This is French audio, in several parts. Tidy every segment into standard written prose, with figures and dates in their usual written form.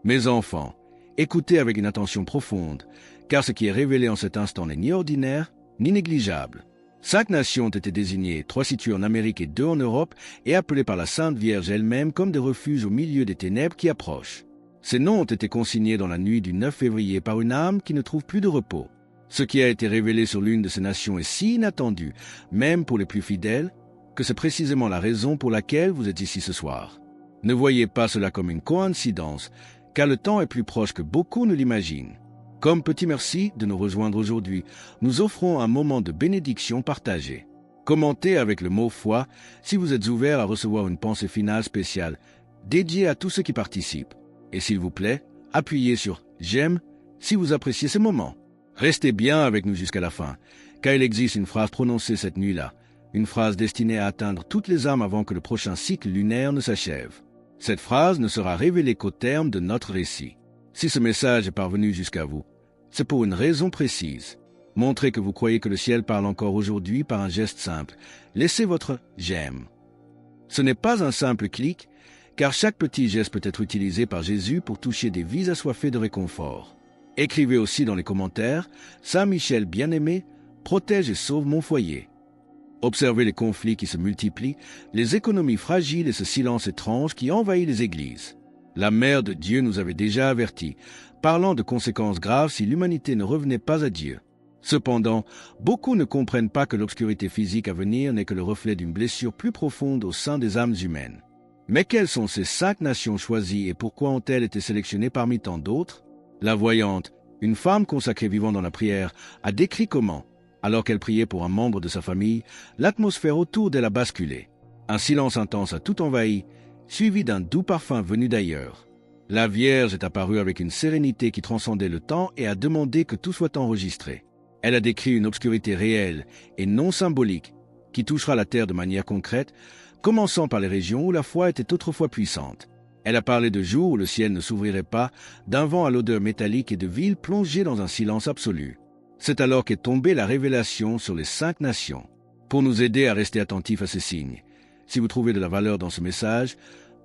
Mes enfants, écoutez avec une attention profonde, car ce qui est révélé en cet instant n'est ni ordinaire, ni négligeable. 5 nations ont été désignées, 3 situées en Amérique et 2 en Europe, et appelées par la Sainte Vierge elle-même comme des refuges au milieu des ténèbres qui approchent. Ces noms ont été consignés dans la nuit du 9 février par une âme qui ne trouve plus de repos. Ce qui a été révélé sur l'une de ces nations est si inattendu, même pour les plus fidèles, que c'est précisément la raison pour laquelle vous êtes ici ce soir. Ne voyez pas cela comme une coïncidence, car le temps est plus proche que beaucoup ne l'imaginent. Comme petit merci de nous rejoindre aujourd'hui, nous offrons un moment de bénédiction partagée. Commentez avec le mot « foi » si vous êtes ouvert à recevoir une pensée finale spéciale, dédiée à tous ceux qui participent. Et s'il vous plaît, appuyez sur « j'aime » si vous appréciez ce moment. Restez bien avec nous jusqu'à la fin, car il existe une phrase prononcée cette nuit-là, une phrase destinée à atteindre toutes les âmes avant que le prochain cycle lunaire ne s'achève. Cette phrase ne sera révélée qu'au terme de notre récit. Si ce message est parvenu jusqu'à vous, c'est pour une raison précise. Montrez que vous croyez que le ciel parle encore aujourd'hui par un geste simple. Laissez votre « j'aime ». Ce n'est pas un simple clic, car chaque petit geste peut être utilisé par Jésus pour toucher des vies assoiffées de réconfort. Écrivez aussi dans les commentaires « Saint Michel bien-aimé, protège et sauve mon foyer ». Observez les conflits qui se multiplient, les économies fragiles et ce silence étrange qui envahit les églises. La Mère de Dieu nous avait déjà avertis, parlant de conséquences graves si l'humanité ne revenait pas à Dieu. Cependant, beaucoup ne comprennent pas que l'obscurité physique à venir n'est que le reflet d'une blessure plus profonde au sein des âmes humaines. Mais quelles sont ces 5 nations choisies et pourquoi ont-elles été sélectionnées parmi tant d'autres? La voyante, une femme consacrée vivant dans la prière, a décrit comment, alors qu'elle priait pour un membre de sa famille, l'atmosphère autour d'elle a basculé. Un silence intense a tout envahi, suivi d'un doux parfum venu d'ailleurs. La Vierge est apparue avec une sérénité qui transcendait le temps et a demandé que tout soit enregistré. Elle a décrit une obscurité réelle et non symbolique qui touchera la terre de manière concrète, commençant par les régions où la foi était autrefois puissante. Elle a parlé de jours où le ciel ne s'ouvrirait pas, d'un vent à l'odeur métallique et de villes plongées dans un silence absolu. C'est alors qu'est tombée la révélation sur les 5 nations. Pour nous aider à rester attentifs à ces signes, si vous trouvez de la valeur dans ce message,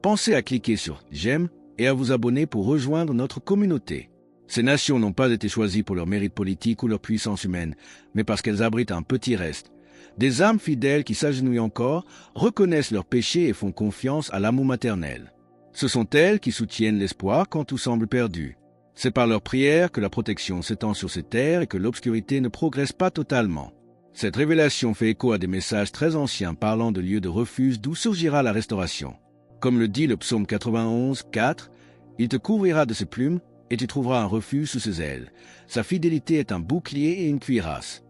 pensez à cliquer sur « J'aime » et à vous abonner pour rejoindre notre communauté. Ces nations n'ont pas été choisies pour leur mérite politique ou leur puissance humaine, mais parce qu'elles abritent un petit reste. Des âmes fidèles qui s'agenouillent encore, reconnaissent leurs péchés et font confiance à l'amour maternel. Ce sont elles qui soutiennent l'espoir quand tout semble perdu. C'est par leur prière que la protection s'étend sur ces terres et que l'obscurité ne progresse pas totalement. Cette révélation fait écho à des messages très anciens parlant de lieux de refuge d'où surgira la restauration. Comme le dit le psaume 91, 4, « Il te couvrira de ses plumes et tu trouveras un refuge sous ses ailes. Sa fidélité est un bouclier et une cuirasse. »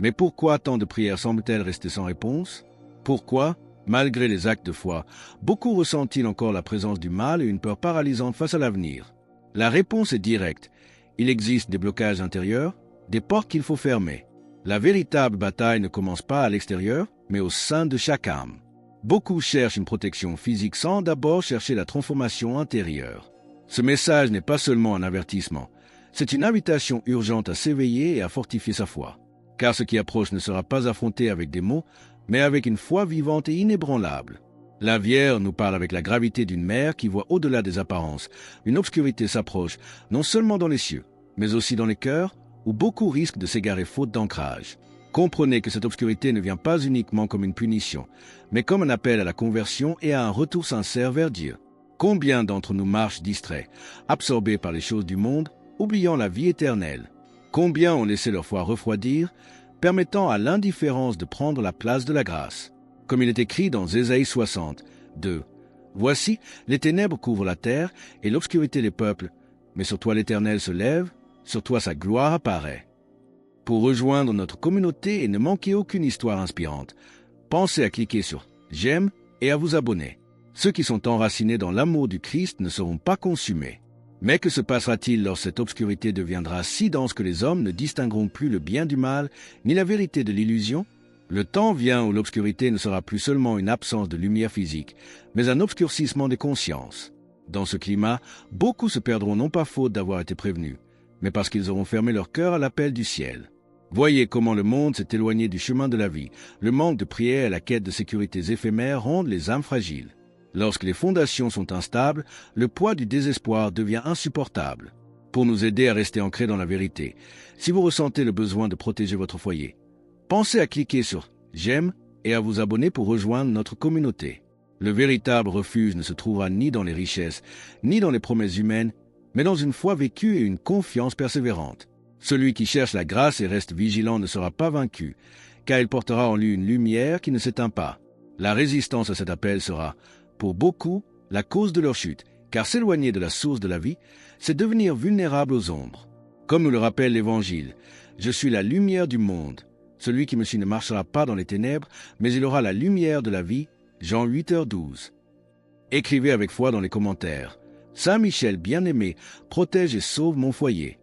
Mais pourquoi tant de prières semblent-elles rester sans réponse? Pourquoi, malgré les actes de foi, beaucoup ressentent-ils encore la présence du mal et une peur paralysante face à l'avenir? La réponse est directe. Il existe des blocages intérieurs, des portes qu'il faut fermer. La véritable bataille ne commence pas à l'extérieur, mais au sein de chaque âme. Beaucoup cherchent une protection physique sans d'abord chercher la transformation intérieure. Ce message n'est pas seulement un avertissement, c'est une invitation urgente à s'éveiller et à fortifier sa foi. Car ce qui approche ne sera pas affronté avec des mots, mais avec une foi vivante et inébranlable. La Vierge nous parle avec la gravité d'une mère qui voit au-delà des apparences. Une obscurité s'approche, non seulement dans les cieux, mais aussi dans les cœurs, où beaucoup risquent de s'égarer faute d'ancrage. Comprenez que cette obscurité ne vient pas uniquement comme une punition, mais comme un appel à la conversion et à un retour sincère vers Dieu. Combien d'entre nous marchent distraits, absorbés par les choses du monde, oubliant la vie éternelle? Combien ont laissé leur foi refroidir, permettant à l'indifférence de prendre la place de la grâce? Comme il est écrit dans Ésaïe 60, 2. « Voici, les ténèbres couvrent la terre et l'obscurité les peuples, mais sur toi l'Éternel se lève, sur toi sa gloire apparaît. » Pour rejoindre notre communauté et ne manquer aucune histoire inspirante, pensez à cliquer sur « J'aime » et à vous abonner. Ceux qui sont enracinés dans l'amour du Christ ne seront pas consumés. Mais que se passera-t-il lorsque cette obscurité deviendra si dense que les hommes ne distingueront plus le bien du mal, ni la vérité de l'illusion? Le temps vient où l'obscurité ne sera plus seulement une absence de lumière physique, mais un obscurcissement des consciences. Dans ce climat, beaucoup se perdront non pas faute d'avoir été prévenus, mais parce qu'ils auront fermé leur cœur à l'appel du ciel. Voyez comment le monde s'est éloigné du chemin de la vie. Le manque de prière et la quête de sécurités éphémères rendent les âmes fragiles. Lorsque les fondations sont instables, le poids du désespoir devient insupportable. Pour nous aider à rester ancrés dans la vérité, si vous ressentez le besoin de protéger votre foyer, pensez à cliquer sur « J'aime » et à vous abonner pour rejoindre notre communauté. Le véritable refuge ne se trouvera ni dans les richesses, ni dans les promesses humaines, mais dans une foi vécue et une confiance persévérante. Celui qui cherche la grâce et reste vigilant ne sera pas vaincu, car il portera en lui une lumière qui ne s'éteint pas. La résistance à cet appel sera, pour beaucoup, la cause de leur chute, car s'éloigner de la source de la vie, c'est devenir vulnérable aux ombres. Comme nous le rappelle l'Évangile, « Je suis la lumière du monde. Celui qui me suit ne marchera pas dans les ténèbres, mais il aura la lumière de la vie. » Jean 8h12. Écrivez avec foi dans les commentaires. Saint Michel bien-aimé, protège et sauve mon foyer.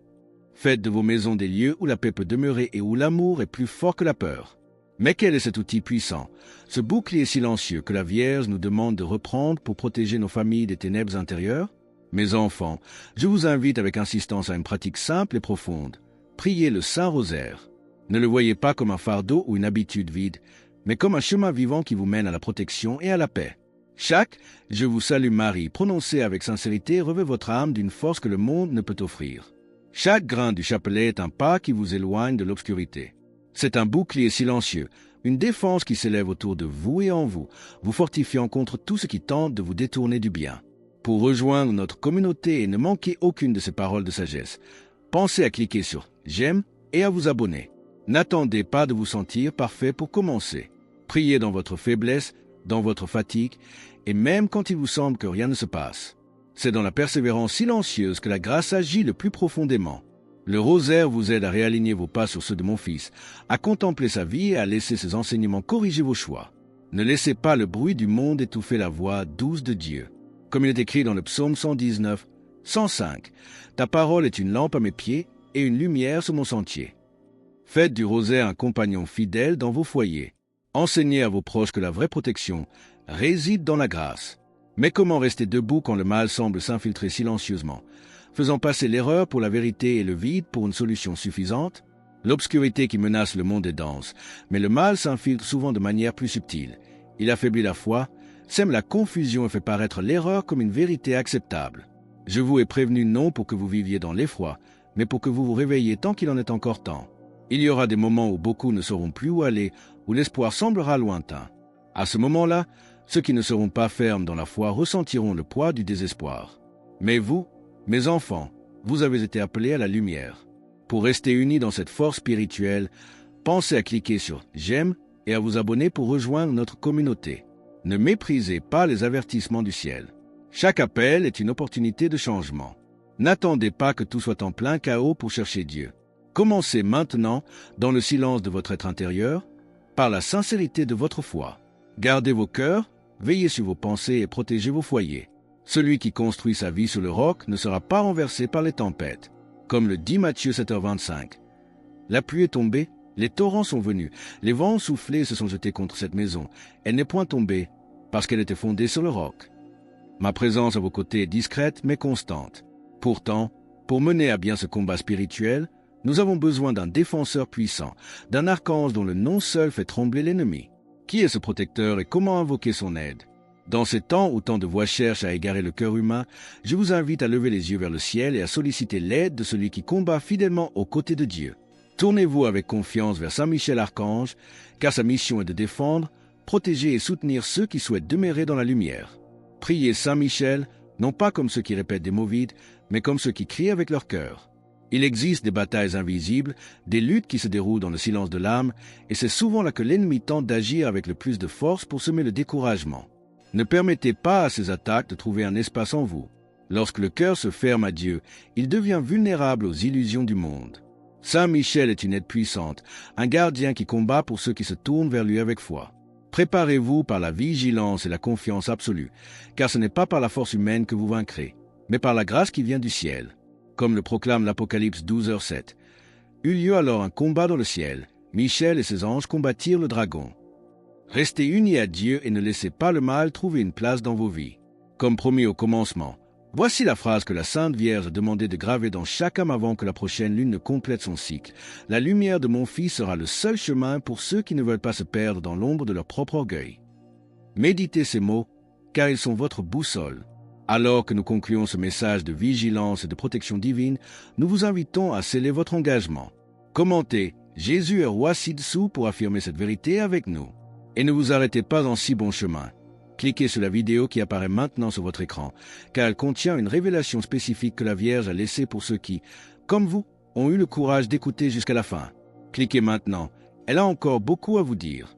Faites de vos maisons des lieux où la paix peut demeurer et où l'amour est plus fort que la peur. Mais quel est cet outil puissant, ce bouclier silencieux que la Vierge nous demande de reprendre pour protéger nos familles des ténèbres intérieures? Mes enfants, je vous invite avec insistance à une pratique simple et profonde. Priez le Saint-Rosaire. Ne le voyez pas comme un fardeau ou une habitude vide, mais comme un chemin vivant qui vous mène à la protection et à la paix. Chaque « Je vous salue Marie » prononcé avec sincérité revêt votre âme d'une force que le monde ne peut offrir. Chaque grain du chapelet est un pas qui vous éloigne de l'obscurité. C'est un bouclier silencieux, une défense qui s'élève autour de vous et en vous, vous fortifiant contre tout ce qui tente de vous détourner du bien. Pour rejoindre notre communauté et ne manquer aucune de ces paroles de sagesse, pensez à cliquer sur « J'aime » et à vous abonner. N'attendez pas de vous sentir parfait pour commencer. Priez dans votre faiblesse, dans votre fatigue, et même quand il vous semble que rien ne se passe. C'est dans la persévérance silencieuse que la grâce agit le plus profondément. Le rosaire vous aide à réaligner vos pas sur ceux de mon Fils, à contempler sa vie et à laisser ses enseignements corriger vos choix. Ne laissez pas le bruit du monde étouffer la voix douce de Dieu. Comme il est écrit dans le psaume 119, 105, « Ta parole est une lampe à mes pieds et une lumière sur mon sentier. » Faites du rosaire un compagnon fidèle dans vos foyers. Enseignez à vos proches que la vraie protection réside dans la grâce. Mais comment rester debout quand le mal semble s'infiltrer silencieusement, faisant passer l'erreur pour la vérité et le vide pour une solution suffisante? L'obscurité qui menace le monde est dense, mais le mal s'infiltre souvent de manière plus subtile. Il affaiblit la foi, sème la confusion et fait paraître l'erreur comme une vérité acceptable. Je vous ai prévenu non pour que vous viviez dans l'effroi, mais pour que vous vous réveilliez tant qu'il en est encore temps. Il y aura des moments où beaucoup ne sauront plus où aller, où l'espoir semblera lointain. À ce moment-là, ceux qui ne seront pas fermes dans la foi ressentiront le poids du désespoir. Mais vous, mes enfants, vous avez été appelés à la lumière. Pour rester unis dans cette force spirituelle, pensez à cliquer sur « J'aime » et à vous abonner pour rejoindre notre communauté. Ne méprisez pas les avertissements du ciel. Chaque appel est une opportunité de changement. N'attendez pas que tout soit en plein chaos pour chercher Dieu. Commencez maintenant, dans le silence de votre être intérieur, par la sincérité de votre foi. Gardez vos cœurs, veillez sur vos pensées et protégez vos foyers. Celui qui construit sa vie sur le roc ne sera pas renversé par les tempêtes. Comme le dit Matthieu 7h25. La pluie est tombée, les torrents sont venus, les vents ont soufflé et se sont jetés contre cette maison. Elle n'est point tombée, parce qu'elle était fondée sur le roc. Ma présence à vos côtés est discrète mais constante. Pourtant, pour mener à bien ce combat spirituel, nous avons besoin d'un défenseur puissant, d'un archange dont le nom seul fait trembler l'ennemi. Qui est ce protecteur et comment invoquer son aide? Dans ces temps où tant de voix cherchent à égarer le cœur humain, je vous invite à lever les yeux vers le ciel et à solliciter l'aide de celui qui combat fidèlement aux côtés de Dieu. Tournez-vous avec confiance vers Saint Michel Archange, car sa mission est de défendre, protéger et soutenir ceux qui souhaitent demeurer dans la lumière. Priez Saint Michel, non pas comme ceux qui répètent des mots vides, mais comme ceux qui crient avec leur cœur. Il existe des batailles invisibles, des luttes qui se déroulent dans le silence de l'âme, et c'est souvent là que l'ennemi tente d'agir avec le plus de force pour semer le découragement. Ne permettez pas à ces attaques de trouver un espace en vous. Lorsque le cœur se ferme à Dieu, il devient vulnérable aux illusions du monde. Saint Michel est une aide puissante, un gardien qui combat pour ceux qui se tournent vers lui avec foi. Préparez-vous par la vigilance et la confiance absolue, car ce n'est pas par la force humaine que vous vaincrez, mais par la grâce qui vient du ciel. Comme le proclame l'Apocalypse 12h7. Eut lieu alors un combat dans le ciel. Michel et ses anges combattirent le dragon. Restez unis à Dieu et ne laissez pas le mal trouver une place dans vos vies. Comme promis au commencement, voici la phrase que la Sainte Vierge a demandé de graver dans chaque âme avant que la prochaine lune ne complète son cycle. La lumière de mon Fils sera le seul chemin pour ceux qui ne veulent pas se perdre dans l'ombre de leur propre orgueil. Méditez ces mots car ils sont votre boussole. Alors que nous concluons ce message de vigilance et de protection divine, nous vous invitons à sceller votre engagement. Commentez « Jésus est roi ci-dessous » pour affirmer cette vérité avec nous. Et ne vous arrêtez pas en si bon chemin. Cliquez sur la vidéo qui apparaît maintenant sur votre écran, car elle contient une révélation spécifique que la Vierge a laissée pour ceux qui, comme vous, ont eu le courage d'écouter jusqu'à la fin. Cliquez maintenant, elle a encore beaucoup à vous dire.